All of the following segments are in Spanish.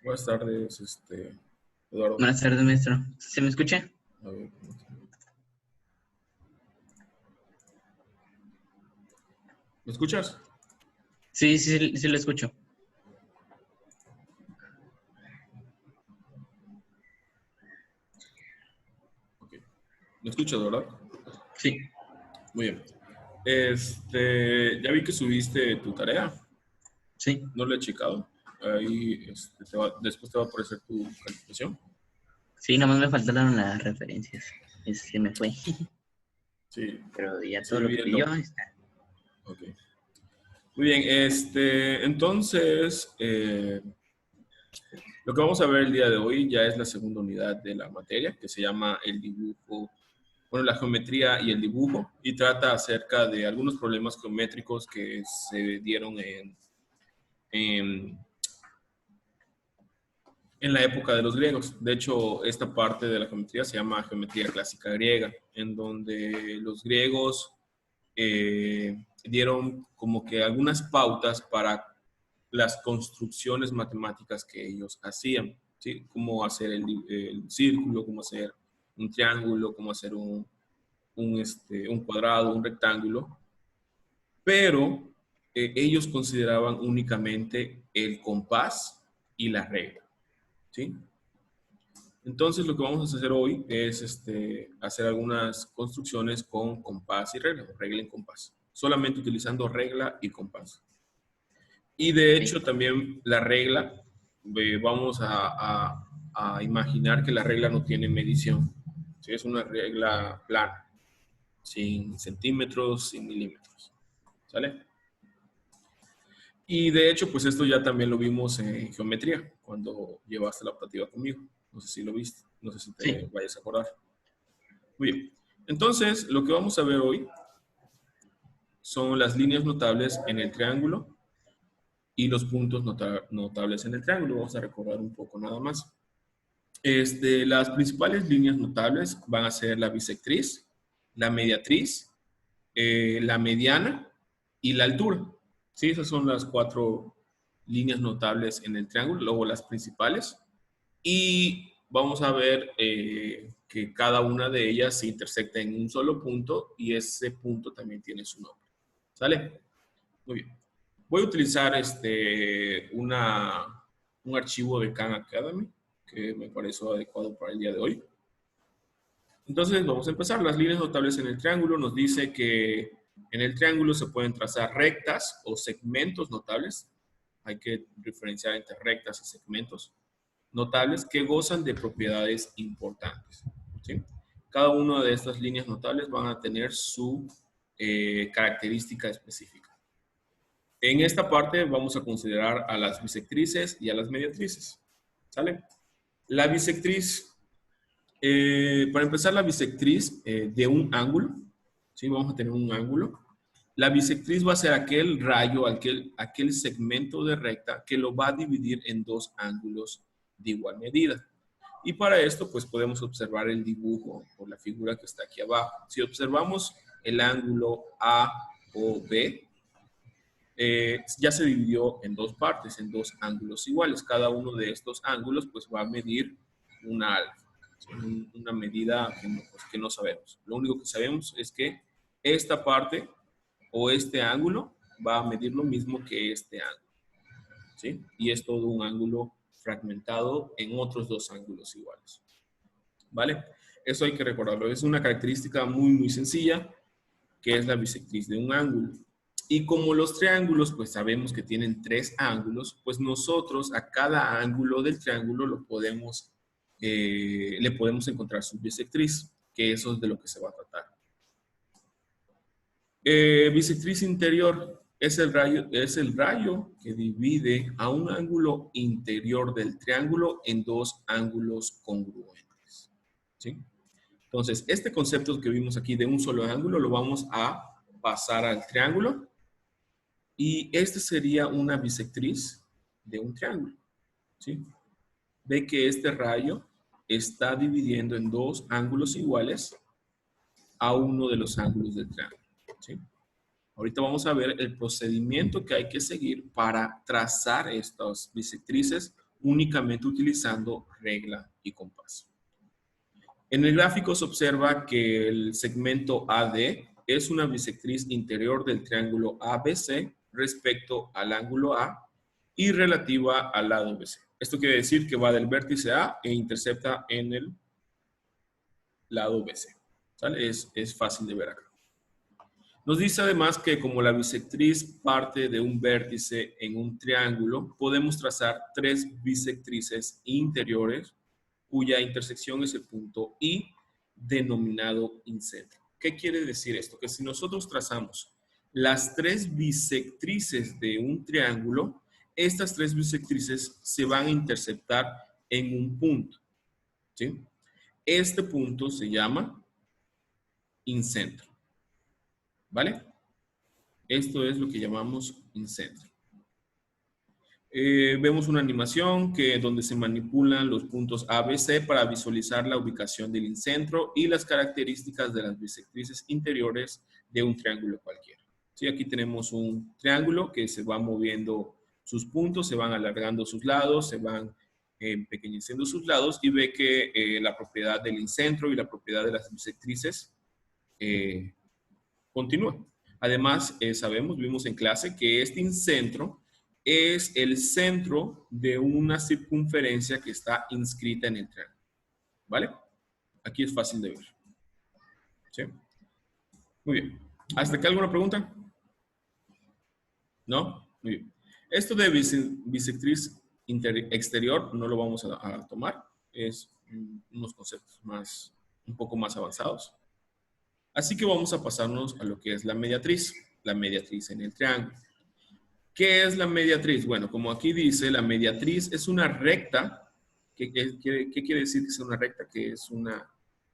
Buenas tardes, Eduardo. Buenas tardes, maestro. ¿Se me escucha? A ver, ¿me escuchas? Sí, lo escucho. Ok. ¿Me escuchas, verdad? Sí, Muy bien. Ya vi que subiste tu tarea. sí. No la he checado. Ahí, después te va a aparecer tu calificación. Sí, nomás me faltaron las referencias. Se me fue. Sí, Pero ya todo estoy lo que pidió viendo. está. Ok. Muy bien, entonces, lo que vamos a ver el día de hoy ya es la segunda unidad de la materia, que se llama el dibujo, bueno, la geometría y el dibujo, y trata acerca de algunos problemas geométricos que se dieron en, en la época de los griegos. De hecho, esta parte de la geometría se llama geometría clásica griega, en donde los griegos dieron como que algunas pautas para las construcciones matemáticas que ellos hacían, ¿sí? Cómo hacer el círculo, cómo hacer un triángulo, cómo hacer un cuadrado, un rectángulo, pero ellos consideraban únicamente el compás y la regla, ¿sí? Entonces lo que vamos a hacer hoy es hacer algunas construcciones con compás y regla, o regla y compás, solamente utilizando regla y compás. Y de Sí, hecho también la regla, vamos a imaginar que la regla no tiene medición, ¿sí? Es una regla plana, sin centímetros, sin milímetros, ¿sale? Y de hecho, pues esto ya también lo vimos en geometría, cuando llevaste la optativa conmigo. No sé si lo viste, no sé si te sí, vayas a acordar. Muy bien. Entonces, lo que vamos a ver hoy son las líneas notables en el triángulo y los puntos notables en el triángulo. Vamos a recordar un poco nada más. Las principales líneas notables van a ser la bisectriz, la mediatriz, la mediana y la altura. Sí, esas son las cuatro líneas notables en el triángulo, luego las principales. Y vamos a ver que cada una de ellas se intersecta en un solo punto y ese punto también tiene su nombre. ¿Sale? Muy bien. Voy a utilizar un archivo de Khan Academy que me pareció adecuado para el día de hoy. Entonces vamos a empezar. Las líneas notables en el triángulo nos dice que en el triángulo se pueden trazar rectas o segmentos notables. Hay que diferenciar entre rectas y segmentos notables que gozan de propiedades importantes, ¿sí? Cada una de estas líneas notables van a tener su característica específica. En esta parte vamos a considerar a las bisectrices y a las mediatrices, ¿sale? La bisectriz, para empezar, la bisectriz de un ángulo, ¿sí? Vamos a tener un ángulo. La bisectriz va a ser aquel rayo, aquel segmento de recta que lo va a dividir en dos ángulos de igual medida. Y para esto, pues podemos observar el dibujo o la figura que está aquí abajo. Si observamos el ángulo A o B, ya se dividió en dos partes, en dos ángulos iguales. Cada uno de estos ángulos pues va a medir una alfa, una medida pues, que no sabemos. Lo único que sabemos es que esta parte o este ángulo va a medir lo mismo que este ángulo, ¿sí? Y es todo un ángulo fragmentado en otros dos ángulos iguales, ¿vale? Eso hay que recordarlo. Es una característica muy sencilla, que es la bisectriz de un ángulo. Y como los triángulos, pues sabemos que tienen tres ángulos, pues nosotros a cada ángulo del triángulo le podemos encontrar su bisectriz, que eso es de lo que se va a tratar. Bisectriz interior es el rayo que divide a un ángulo interior del triángulo en dos ángulos congruentes, ¿sí? Entonces, este concepto que vimos aquí de un solo ángulo lo vamos a pasar al triángulo y este sería una bisectriz de un triángulo, ¿sí? Ve que este rayo está dividiendo en dos ángulos iguales a uno de los ángulos del triángulo, ¿sí? Ahorita vamos a ver el procedimiento que hay que seguir para trazar estas bisectrices únicamente utilizando regla y compás. En el gráfico se observa que el segmento AD es una bisectriz interior del triángulo ABC respecto al ángulo A y relativa al lado BC. Esto quiere decir que va del vértice A e intercepta en el lado BC. ¿Sale? Es fácil de ver acá. Nos dice además que como la bisectriz parte de un vértice en un triángulo, podemos trazar tres bisectrices interiores cuya intersección es el punto I, denominado incentro. ¿Qué quiere decir esto? Que si nosotros trazamos las tres bisectrices de un triángulo, estas tres bisectrices se van a interceptar en un punto, ¿sí? Este punto se llama incentro, ¿vale? Esto es lo que llamamos incentro. Vemos una animación donde se manipulan los puntos A, B, C para visualizar la ubicación del incentro y las características de las bisectrices interiores de un triángulo cualquiera. ¿Sí? Aquí tenemos un triángulo que se va moviendo sus puntos, se van alargando sus lados, se van empequeñeciendo sus lados y ve que la propiedad del incentro y la propiedad de las bisectrices continúa. Además, vimos en clase que este incentro es el centro de una circunferencia que está inscrita en el triángulo. ¿Vale? Aquí es fácil de ver. ¿Sí? Muy bien. ¿Hasta aquí alguna pregunta? ¿No? Muy bien. Esto de bisectriz exterior no lo vamos a tomar. Es unos conceptos un poco más avanzados. Así que vamos a pasarnos a lo que es la mediatriz en el triángulo. ¿Qué es la mediatriz? Bueno, como aquí dice, la mediatriz es una recta. ¿Qué quiere decir que es una recta? Que es una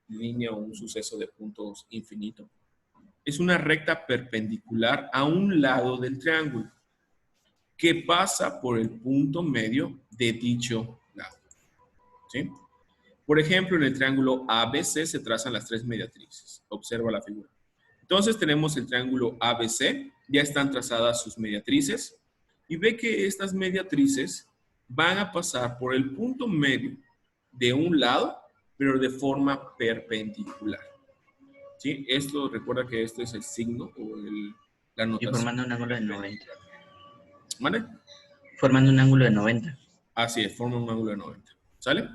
línea o un suceso de puntos infinito. Es una recta perpendicular a un lado del triángulo que pasa por el punto medio de dicho lado. ¿Sí? Por ejemplo, en el triángulo ABC se trazan las tres mediatrices. Observa la figura. Entonces tenemos el triángulo ABC, ya están trazadas sus mediatrices y ve que estas mediatrices van a pasar por el punto medio de un lado, pero de forma perpendicular. ¿Sí? Esto, recuerda que este es el signo o la notación. Y formando un ángulo de 90. ¿Vale? Formando un ángulo de 90. Así es, forma un ángulo de 90. ¿Sale?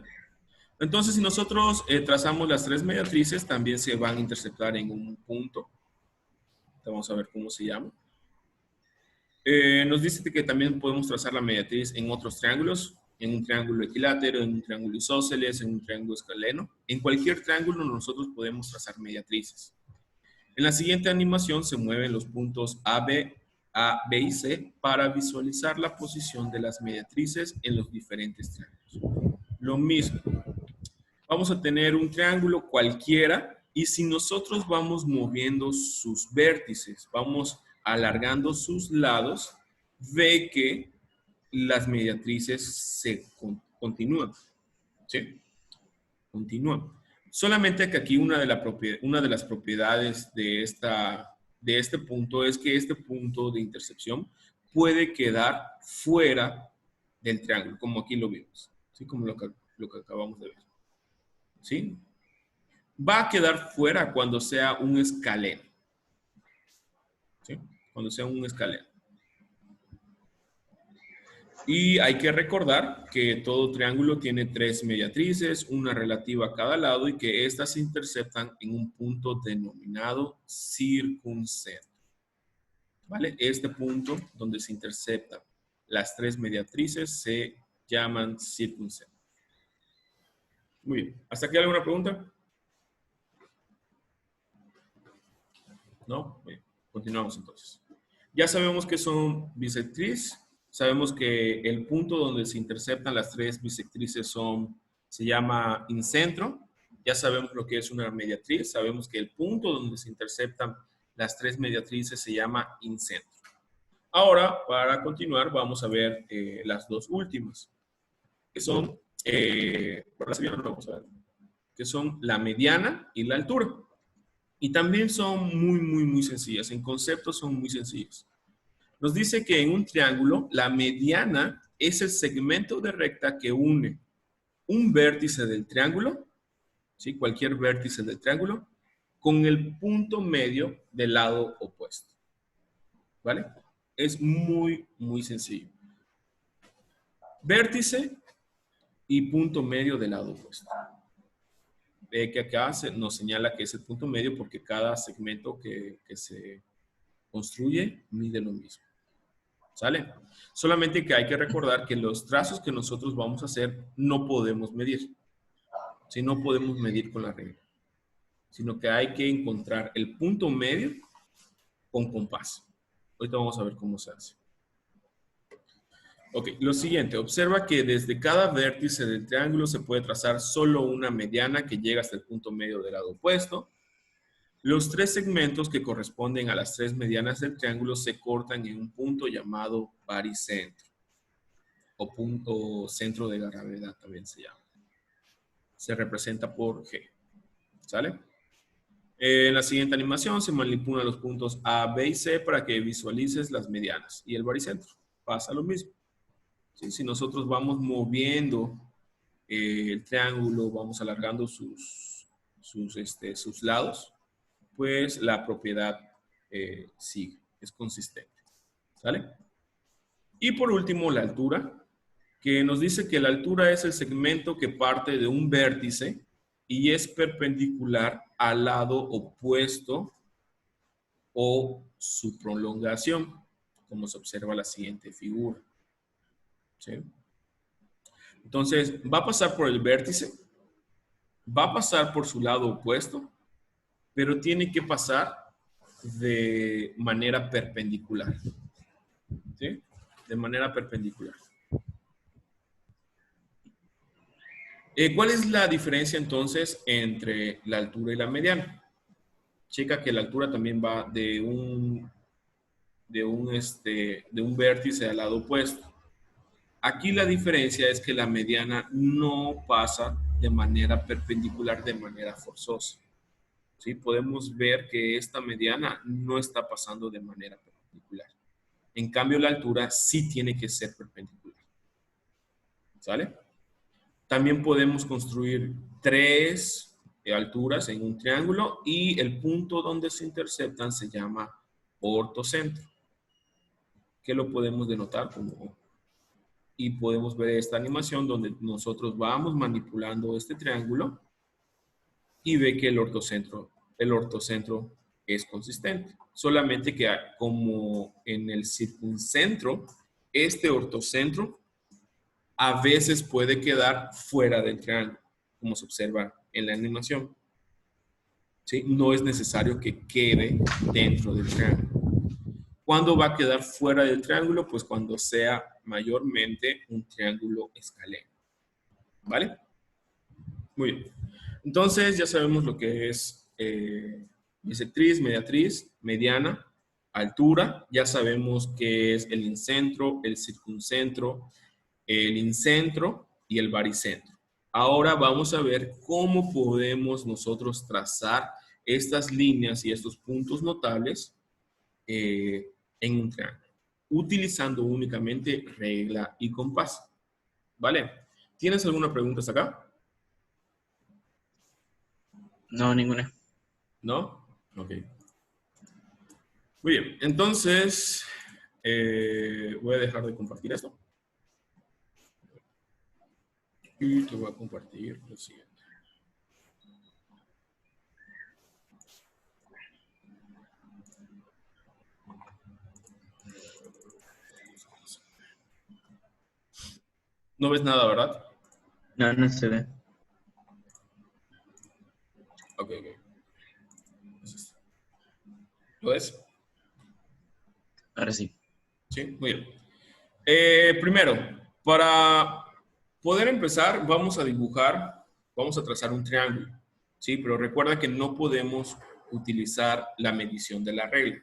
Entonces, si nosotros trazamos las tres mediatrices, también se van a interceptar en un punto. Vamos a ver cómo se llama. Nos dice que también podemos trazar la mediatriz en otros triángulos, en un triángulo equilátero, en un triángulo isósceles, en un triángulo escaleno. En cualquier triángulo nosotros podemos trazar mediatrices. En la siguiente animación se mueven los puntos A, B y C para visualizar la posición de las mediatrices en los diferentes triángulos. Lo mismo. Vamos a tener un triángulo cualquiera y si nosotros vamos moviendo sus vértices, vamos alargando sus lados, ve que las mediatrices se continúan. ¿Sí? Continúan. Solamente que aquí una de las propiedades de este punto es que este punto de intercepción puede quedar fuera del triángulo, como aquí lo vimos. ¿Sí? Como lo que acabamos de ver. ¿Sí? Va a quedar fuera cuando sea un escaleno. ¿Sí? Cuando sea un escaleno. Y hay que recordar que todo triángulo tiene tres mediatrices, una relativa a cada lado y que éstas se interceptan en un punto denominado circuncentro. ¿Vale? Este punto donde se interceptan las tres mediatrices se llaman circuncentro. Muy bien. ¿Hasta aquí alguna pregunta? ¿No? Bien. Continuamos entonces. Ya sabemos que son bisectriz. Sabemos que el punto donde se interceptan las tres bisectrices se llama incentro. Ya sabemos lo que es una mediatriz. Sabemos que el punto donde se interceptan las tres mediatrices se llama incentro. Ahora, para continuar, vamos a ver las dos últimas, que son, que son la mediana y la altura. Y también son muy sencillas. En concepto son muy sencillas. Nos dice que en un triángulo la mediana es el segmento de recta que une un vértice del triángulo, ¿sí? Cualquier vértice del triángulo, con el punto medio del lado opuesto. ¿Vale? Es muy, muy sencillo. Vértice y punto medio del lado opuesto. Ve que acá nos señala que es el punto medio porque cada segmento que se construye mide lo mismo. ¿Sale? Solamente que hay que recordar que los trazos que nosotros vamos a hacer no podemos medir. Si no podemos medir con la regla. Sino que hay que encontrar el punto medio con compás. Ahorita vamos a ver cómo se hace. Ok, lo siguiente, observa que desde cada vértice del triángulo se puede trazar solo una mediana que llega hasta el punto medio del lado opuesto. Los tres segmentos que corresponden a las tres medianas del triángulo se cortan en un punto llamado baricentro o punto centro de gravedad también se llama. Se representa por G. ¿Sale? En la siguiente animación se manipulan los puntos A, B y C para que visualices las medianas y el baricentro. Pasa lo mismo. ¿Sí? Si nosotros vamos moviendo el triángulo, vamos alargando sus lados, pues la propiedad sigue, es consistente. ¿Sale? Y por último, la altura, que nos dice que la altura es el segmento que parte de un vértice y es perpendicular al lado opuesto o su prolongación, como se observa en la siguiente figura. ¿Sí? Entonces, va a pasar por el vértice, va a pasar por su lado opuesto, pero tiene que pasar de manera perpendicular. ¿Sí? De manera perpendicular. ¿Cuál es la diferencia entonces entre la altura y la mediana? Checa que la altura también va de un vértice al lado opuesto. Aquí la diferencia es que la mediana no pasa de manera perpendicular, de manera forzosa. ¿Sí? Podemos ver que esta mediana no está pasando de manera perpendicular. En cambio, la altura sí tiene que ser perpendicular. ¿Sale? También podemos construir tres alturas en un triángulo y el punto donde se interceptan se llama ortocentro, que lo podemos denotar como O. Y podemos ver esta animación donde nosotros vamos manipulando este triángulo y ve que el ortocentro es consistente. Solamente que como en el circuncentro, este ortocentro a veces puede quedar fuera del triángulo, como se observa en la animación. ¿Sí? No es necesario que quede dentro del triángulo. ¿Cuándo va a quedar fuera del triángulo? Pues cuando sea mayormente un triángulo escaleno. ¿Vale? Muy bien. Entonces ya sabemos lo que es bisectriz, mediatriz, mediana, altura. Ya sabemos qué es el incentro, el circuncentro, el incentro y el baricentro. Ahora vamos a ver cómo podemos nosotros trazar estas líneas y estos puntos notables en un triángulo, utilizando únicamente regla y compás. ¿Vale? ¿Tienes alguna pregunta hasta acá? No, ninguna. ¿No? Ok. Muy bien, entonces voy a dejar de compartir esto. Y te voy a compartir lo siguiente. No ves nada, ¿verdad? No, no se ve. Ok, ok. Entonces, ¿lo ves? Ahora sí. Sí, muy bien. Primero, para poder empezar, vamos a dibujar, vamos a trazar un triángulo. Sí, pero recuerda que no podemos utilizar la medición de la regla.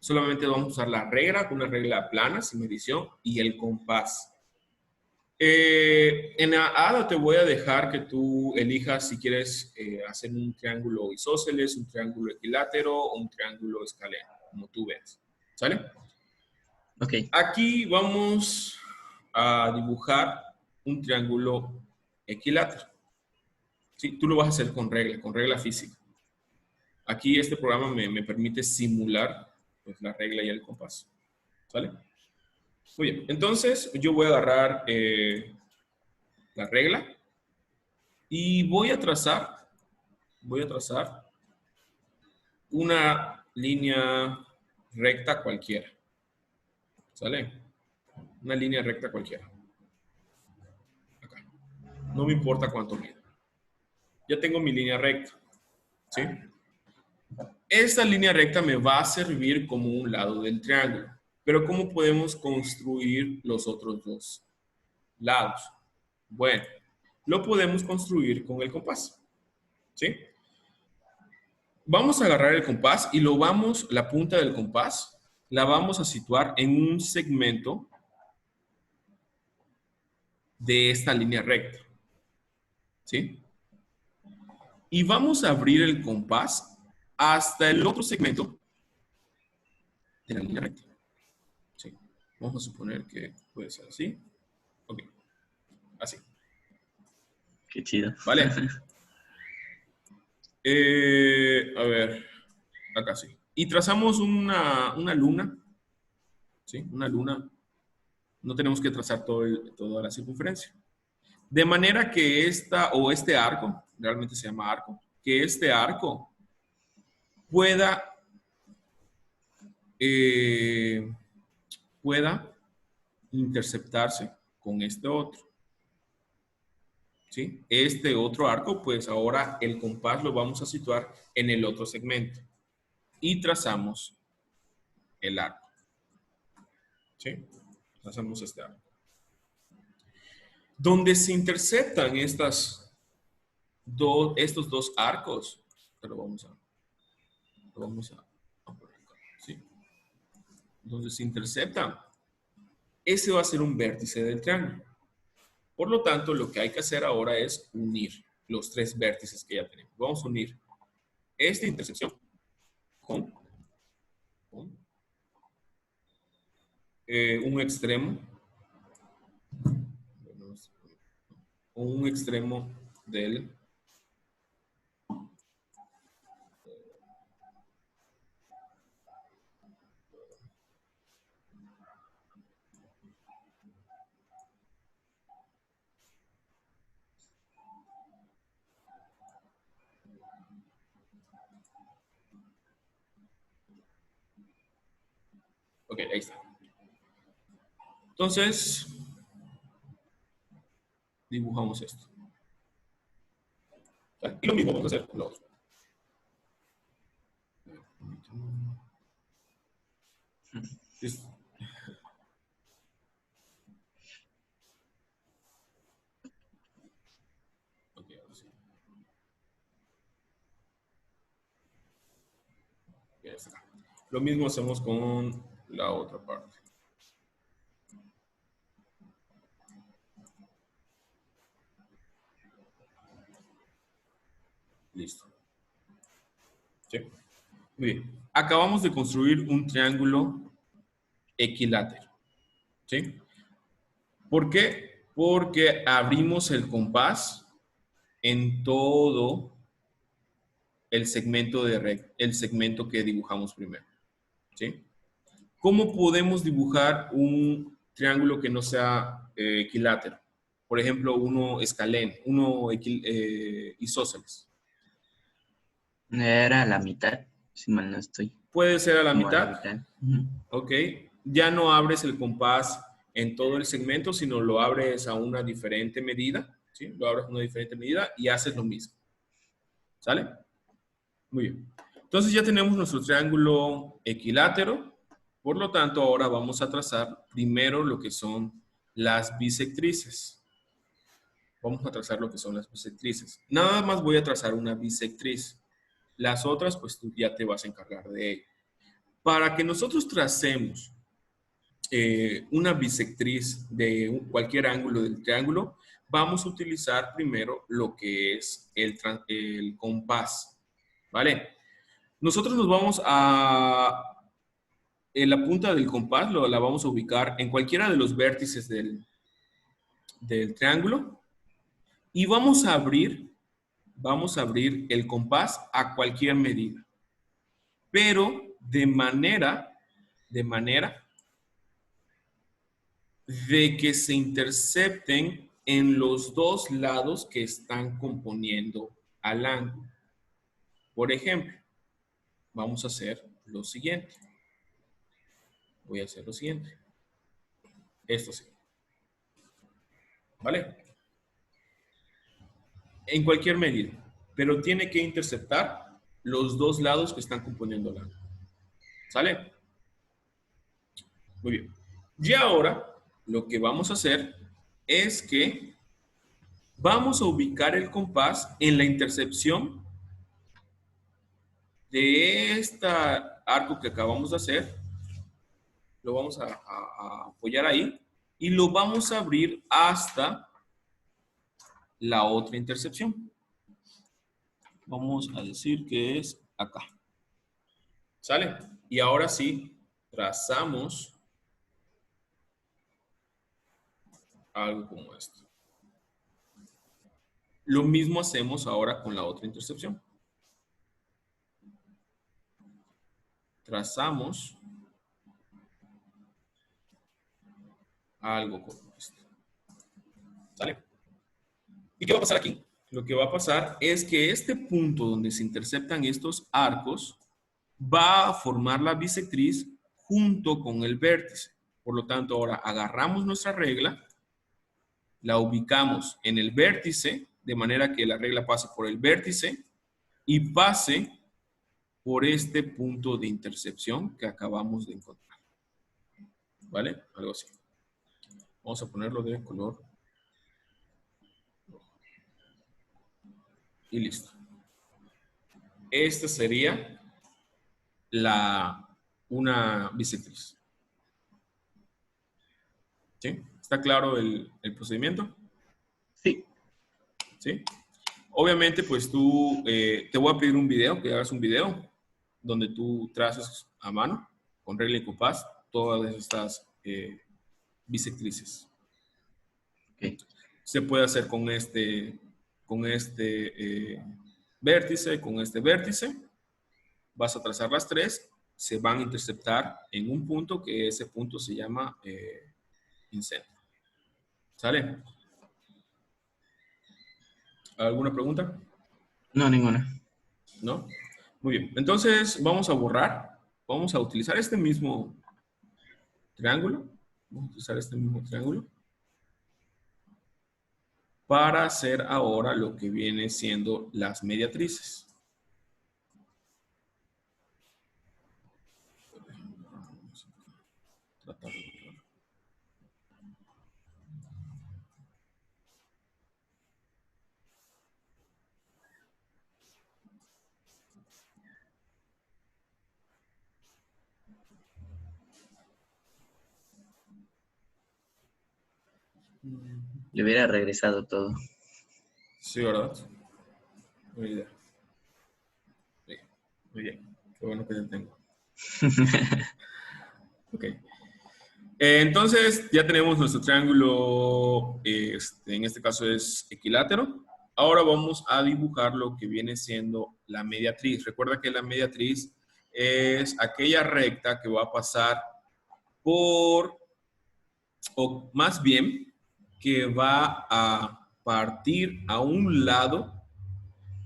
Solamente vamos a usar la regla, una regla plana, sin medición, y el compás. En la ADA te voy a dejar que tú elijas si quieres hacer un triángulo isósceles, un triángulo equilátero o un triángulo escaleno, como tú veas. ¿Sale? Ok. Aquí vamos a dibujar un triángulo equilátero. ¿Sí? Tú lo vas a hacer con regla física. Aquí este programa me permite simular pues, la regla y el compás. ¿Sale? Muy bien. Entonces, yo voy a agarrar la regla y voy a trazar una línea recta cualquiera. ¿Sale? Una línea recta cualquiera. Acá. No me importa cuánto mide. Ya tengo mi línea recta. ¿Sí? Esta línea recta me va a servir como un lado del triángulo. Pero ¿cómo podemos construir los otros dos lados? Bueno, lo podemos construir con el compás. ¿Sí? Vamos a agarrar el compás y la punta del compás, la vamos a situar en un segmento de esta línea recta. ¿Sí? Y vamos a abrir el compás hasta el otro segmento de la línea recta. ¿Sí? Vamos a suponer que puede ser así. Ok. Así. Qué chido. ¿Vale? A ver. Acá sí. Y trazamos una luna. ¿Sí? Una luna. No tenemos que trazar toda la circunferencia. De manera que este arco, realmente se llama arco, que este arco eh, pueda interceptarse con este otro. ¿Sí? Este otro arco, pues ahora el compás lo vamos a situar en el otro segmento. Y trazamos el arco. ¿Sí? Trazamos este arco. Donde se interceptan estos dos arcos, lo vamos a poner acá, ¿sí? Donde se interceptan, ese va a ser un vértice del triángulo. Por lo tanto, lo que hay que hacer ahora es unir los tres vértices que ya tenemos. Vamos a unir esta intersección con un extremo del ok, ahí está. Entonces, dibujamos esto. Y lo mismo vamos a hacer con lo otro. Listo. Ok, ahora sí. Ya está. Lo mismo hacemos con la otra parte. Listo. ¿Sí? Muy bien. Acabamos de construir un triángulo equilátero. ¿Sí? ¿Por qué? Porque abrimos el compás en todo el segmento que dibujamos primero. ¿Sí? ¿Cómo podemos dibujar un triángulo que no sea equilátero? Por ejemplo, uno escalén, isósceles. Era la mitad, si mal no estoy. Puede ser a la Como a la mitad. mitad. Ok. Ya no abres el compás en todo el segmento, sino lo abres a una diferente medida. ¿Sí? Lo abres a una diferente medida y haces lo mismo. ¿Sale? Muy bien. Entonces ya tenemos nuestro triángulo equilátero. Por lo tanto, ahora vamos a trazar primero lo que son las bisectrices. Vamos a trazar lo que son las bisectrices. Nada más voy a trazar una bisectriz. Las otras, pues tú ya te vas a encargar de ello. Para que nosotros tracemos una bisectriz de cualquier ángulo del triángulo, vamos a utilizar primero lo que es el compás. ¿Vale? Nosotros nos vamos en la punta del compás la vamos a ubicar en cualquiera de los vértices del triángulo y vamos a abrir el compás a cualquier medida, pero de manera de que se intercepten en los dos lados que están componiendo al ángulo. Por ejemplo, vamos a hacer lo siguiente. Voy a hacer lo siguiente. Esto sí. ¿Vale? En cualquier medida, pero tiene que interceptar los dos lados que están componiendo el ángulo. ¿Sale? Muy bien. Y ahora, lo que vamos a hacer es que vamos a ubicar el compás en la intercepción de este arco que acabamos de hacer. Lo vamos a apoyar ahí y lo vamos a abrir hasta la otra intercepción. Vamos a decir que es acá. ¿Sale? Y ahora sí, trazamos algo como esto. Lo mismo hacemos ahora con la otra intercepción. Trazamos algo como esto. ¿Sale? ¿Y qué va a pasar aquí? Lo que va a pasar es que este punto donde se interceptan estos arcos va a formar la bisectriz junto con el vértice. Por lo tanto, ahora agarramos nuestra regla, la ubicamos en el vértice, de manera que la regla pase por el vértice y pase por este punto de intercepción que acabamos de encontrar. ¿Vale? Algo así. Vamos a ponerlo de color rojo. Y listo. Esta sería una bisectriz. ¿Sí? ¿Está claro el procedimiento? Sí. ¿Sí? Obviamente, pues tú, te voy a pedir un video, que hagas un video donde tú traces a mano, con regla y compás, todas estas bisectrices. Okay. Se puede hacer con este vértice, con este vértice. Vas a trazar las tres, se van a interceptar en un punto, que ese punto se llama incentro. ¿Sale? ¿Alguna pregunta? No, ninguna. ¿No? Muy bien. Entonces, vamos a borrar. Vamos a utilizar este mismo triángulo. Vamos a utilizar este mismo triángulo para hacer ahora lo que viene siendo las mediatrices. Tratar de borrar. Le hubiera regresado todo. Sí, ¿verdad? Muy bien. Muy bien. Qué bueno que te tengo. Ok. Entonces, ya tenemos nuestro triángulo, en este caso es equilátero. Ahora vamos a dibujar lo que viene siendo la mediatriz. Recuerda que la mediatriz es aquella recta que va a pasar por, o más bien, que va a partir a un lado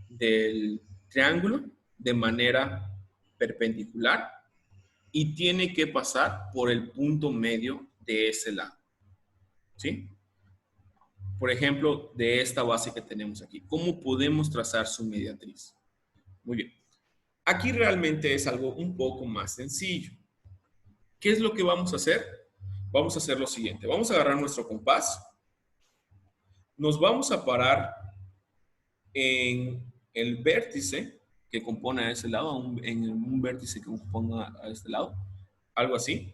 del triángulo de manera perpendicular y tiene que pasar por el punto medio de ese lado. ¿Sí? Por ejemplo, de esta base que tenemos aquí. ¿Cómo podemos trazar su mediatriz? Muy bien. Aquí realmente es algo un poco más sencillo. ¿Qué es lo que vamos a hacer? Vamos a hacer lo siguiente. Vamos a agarrar nuestro compás. Nos vamos a parar en el vértice que compone a ese lado, en un vértice que componga a este lado. Algo así.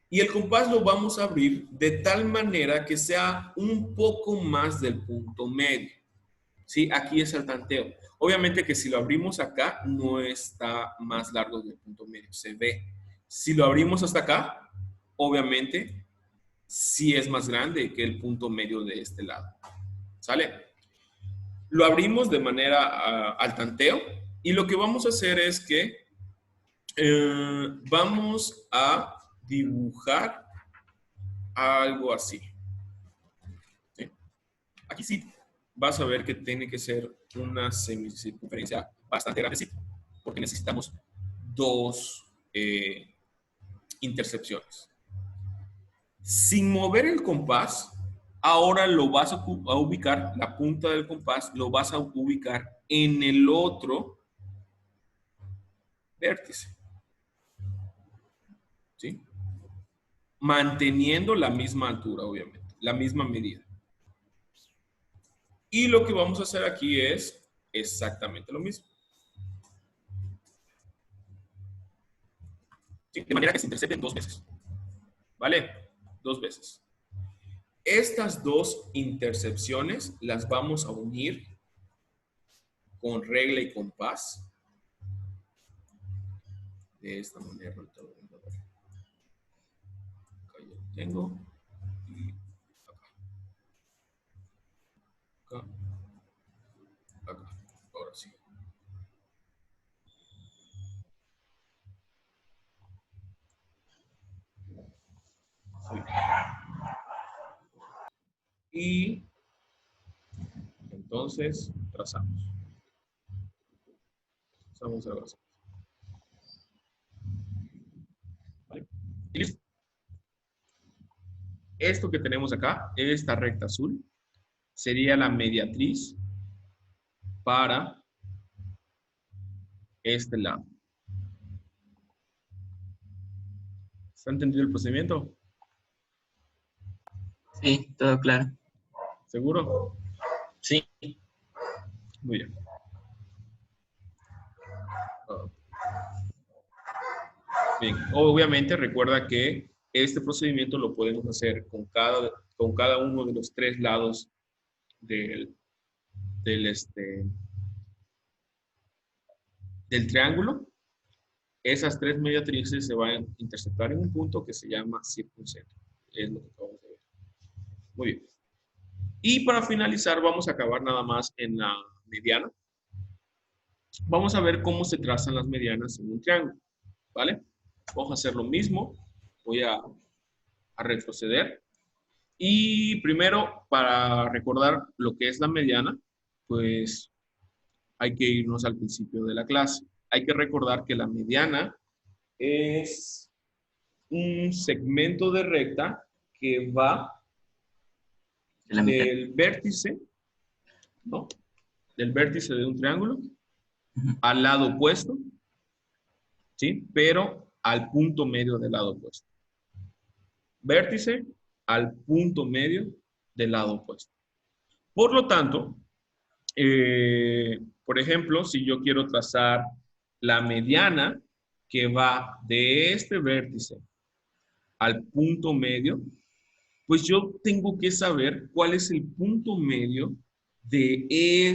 Y el compás lo vamos a abrir de tal manera que sea un poco más del punto medio. ¿Sí? Aquí es el tanteo. Obviamente que si lo abrimos acá, no está más largo del punto medio, se ve. Si lo abrimos hasta acá, obviamente sí es más grande que el punto medio de este lado. ¿Sale? Lo abrimos de manera al tanteo y lo que vamos a hacer es que vamos a dibujar algo así. ¿Sí? Aquí sí vas a ver que tiene que ser una semicircunferencia bastante grande, porque necesitamos dos intercepciones. Sin mover el compás, ahora lo vas a ubicar, la punta del compás, lo vas a ubicar en el otro vértice. ¿Sí? Manteniendo la misma altura, obviamente, la misma medida. Y lo que vamos a hacer aquí es exactamente lo mismo. ¿Sí? De manera que se intercepten dos veces. ¿Vale? Dos veces. Estas dos intercepciones las vamos a unir con regla y compás. De esta manera. Acá ya lo tengo. Y acá. Acá. Acá. Ahora sí. Y entonces trazamos. Vamos a ver. ¿Vale? Y listo. Esto que tenemos acá, esta recta azul, sería la mediatriz para este lado. ¿Está entendido el procedimiento? Sí, todo claro. ¿Seguro? Sí. Muy bien. Bien, obviamente recuerda que este procedimiento lo podemos hacer con cada uno de los tres lados del, del triángulo. Esas tres mediatrices se van a interceptar en un punto que se llama circuncentro. Es lo que acabamos de ver. Muy bien. Y para finalizar, vamos a acabar nada más en la mediana. Vamos a ver cómo se trazan las medianas en un triángulo. ¿Vale? Vamos a hacer lo mismo. Voy a retroceder. Y primero, para recordar lo que es la mediana, pues hay que irnos al principio de la clase. Hay que recordar que la mediana es un segmento de recta que va De la mitad. del vértice, ¿no? Del vértice de un triángulo Ujú. al lado opuesto, ¿sí? Pero al punto medio del lado opuesto. Vértice al punto medio del lado opuesto. Por lo tanto, por ejemplo, si yo quiero trazar la mediana que va de este vértice al punto medio, pues yo tengo que saber cuál es el punto medio de de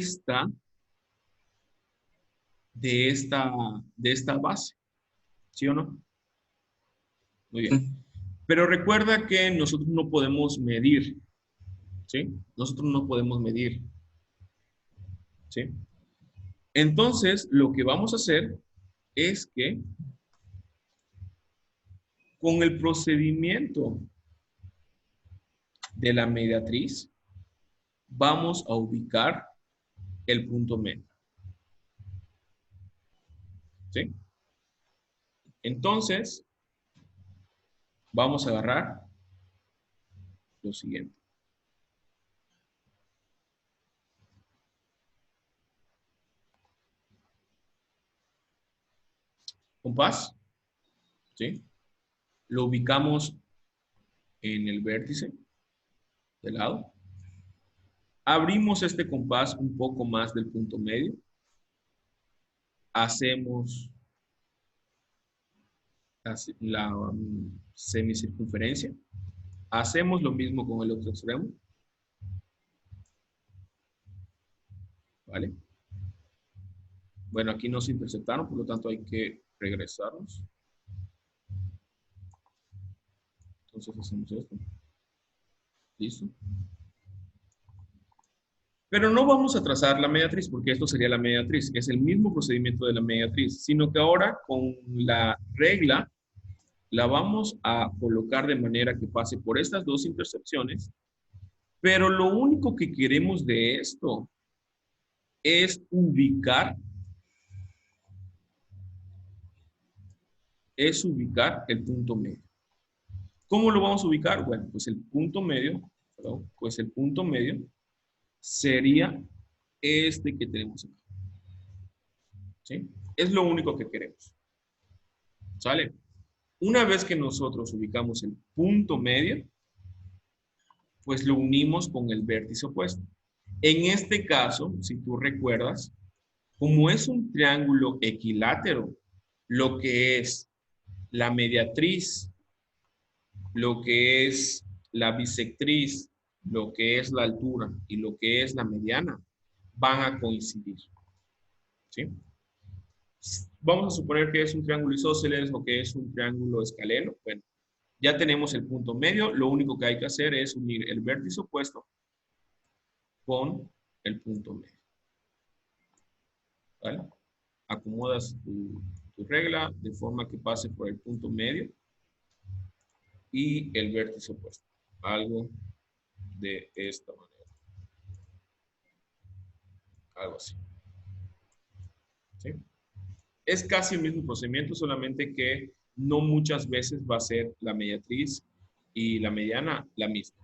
esta, de esta base. ¿Sí o no? Muy bien. Sí. Pero recuerda que nosotros no podemos medir. ¿Sí? Nosotros no podemos medir. ¿Sí? Entonces, lo que vamos a hacer es que con el procedimiento de la mediatriz, vamos a ubicar el punto medio. ¿Sí? Entonces, vamos a agarrar lo siguiente. Compás, ¿sí? Lo ubicamos en el vértice del lado. Abrimos este compás un poco más del punto medio. Hacemos la semicircunferencia. Hacemos lo mismo con el otro extremo. ¿Vale? Bueno, aquí nos interceptaron, por lo tanto hay que regresarnos. Entonces hacemos esto. ¿Listo? Pero no vamos a trazar la mediatriz, porque esto sería la mediatriz. Es el mismo procedimiento de la mediatriz, sino que ahora con la regla la vamos a colocar de manera que pase por estas dos intersecciones, pero lo único que queremos de esto es ubicar el punto medio. ¿Cómo lo vamos a ubicar? Bueno, pues el punto medio, perdón, pues el punto medio sería este que tenemos acá. ¿Sí? Es lo único que queremos. ¿Sale? Una vez que nosotros ubicamos el punto medio, pues lo unimos con el vértice opuesto. En este caso, si tú recuerdas, como es un triángulo equilátero, lo que es la mediatriz, lo que es la bisectriz, lo que es la altura y lo que es la mediana, van a coincidir. ¿Sí? Vamos a suponer que es un triángulo isósceles o que es un triángulo escaleno. Bueno, ya tenemos el punto medio, lo único que hay que hacer es unir el vértice opuesto con el punto medio. ¿Vale? Acomodas tu regla de forma que pase por el punto medio y el vértice opuesto. Algo de esta manera. Algo así. ¿Sí? Es casi el mismo procedimiento, solamente que no muchas veces va a ser la mediatriz y la mediana la misma.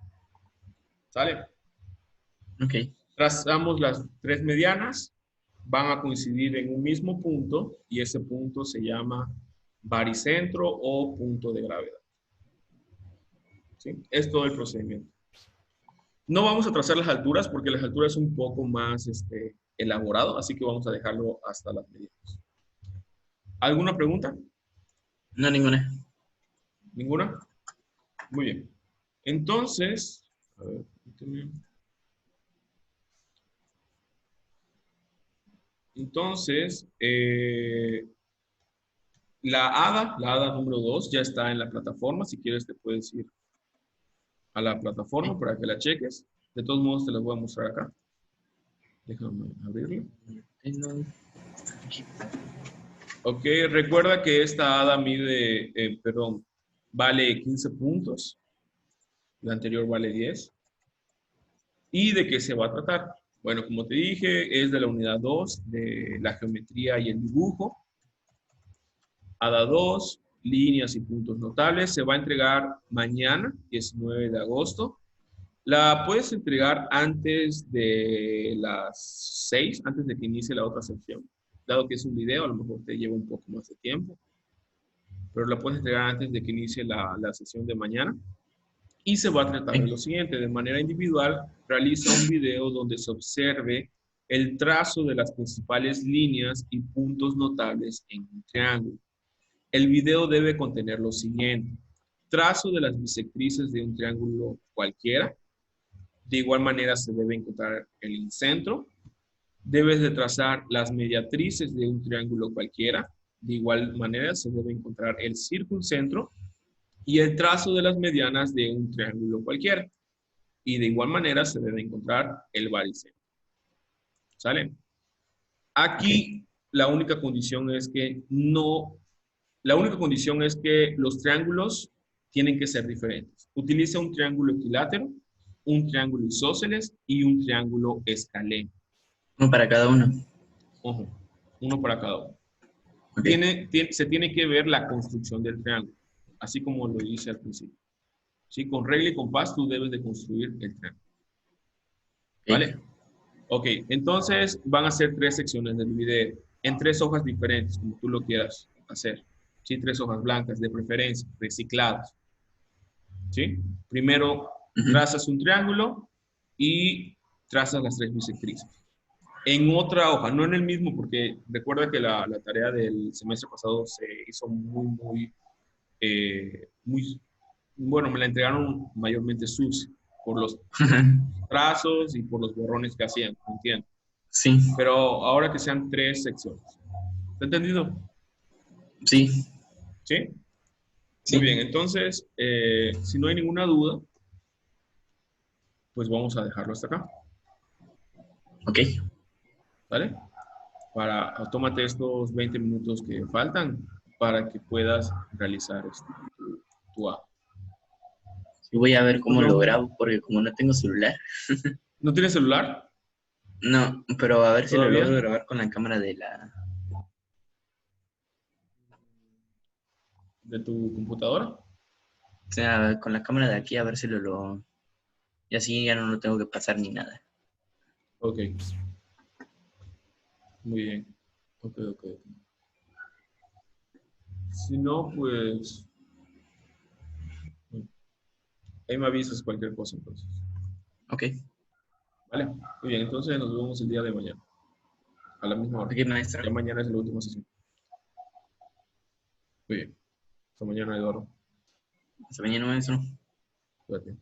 ¿Sale? Ok. Trazamos las tres medianas, van a coincidir en un mismo punto y ese punto se llama baricentro o punto de gravedad. ¿Sí? Es todo el procedimiento. No vamos a trazar las alturas porque las alturas es un poco más elaborado, así que vamos a dejarlo hasta las medianas. ¿Alguna pregunta? No, ninguna. ¿Ninguna? Muy bien. Entonces, a ver, entonces, la hada número 2 ya está en la plataforma. Si quieres te puedes ir a la plataforma para que la cheques. De todos modos te la voy a mostrar acá. Déjame abrirla. Ok, recuerda que esta hada vale 15 puntos. La anterior vale 10. ¿Y de qué se va a tratar? Bueno, como te dije, es de la unidad 2 de la geometría y el dibujo. Hada 2, líneas y puntos notables. Se va a entregar mañana, 19 de agosto. La puedes entregar antes de las 6, antes de que inicie la otra sección. Dado que es un video, a lo mejor te lleva un poco más de tiempo. Pero la puedes entregar antes de que inicie la sesión de mañana. Y se va a tratar de lo siguiente. De manera individual, realiza un video donde se observe el trazo de las principales líneas y puntos notables en un triángulo. El video debe contener lo siguiente: trazo de las bisectrices de un triángulo cualquiera. De igual manera se debe encontrar el incentro. Debes de trazar las mediatrices de un triángulo cualquiera. De igual manera se debe encontrar el circuncentro y el trazo de las medianas de un triángulo cualquiera. Y de igual manera se debe encontrar el baricentro. ¿Sale? Aquí la única condición es que los triángulos tienen que ser diferentes. Utiliza un triángulo equilátero, un triángulo isósceles y un triángulo escaleno. Uno para cada uno. Ojo, uno para cada uno. Okay. Se tiene que ver la construcción del triángulo, así como lo hice al principio. ¿Sí? Con regla y compás tú debes de construir el triángulo. ¿Vale? Ok, entonces van a ser 3 secciones del video, en 3 hojas diferentes, como tú lo quieras hacer. ¿Sí? 3 hojas blancas, de preferencia, recicladas. ¿Sí? Primero trazas un triángulo y trazas las 3 bisectrices. En otra hoja, no en el mismo, porque recuerda que la tarea del semestre pasado se hizo muy, bueno, me la entregaron mayormente sucia por los trazos y por los borrones que hacían, ¿entiendes? Sí. Pero ahora que sean 3 secciones. ¿Está entendido? Sí. ¿Sí? Sí. Muy bien, entonces, si no hay ninguna duda, pues vamos a dejarlo hasta acá, Ok. ¿vale? Tómate estos 20 minutos que faltan para que puedas realizar tu A. Y voy a ver Nos cómo lo vemos. grabo, porque como no tengo celular. ¿No tienes celular No, pero a ver si lo logro todavía grabar con la cámara de la... de tu computadora? O sea, con la cámara de aquí, a ver si y así ya no lo tengo que pasar ni nada. Ok, muy bien. Ok, ok. Si no, pues ahí me avisas cualquier cosa entonces. Ok, Vale, muy bien, entonces nos vemos el día de mañana, a la misma hora. ok, maestro. Ya mañana es la última sesión. Muy bien, hasta mañana, Eduardo. Hasta mañana, maestro. Cuídate.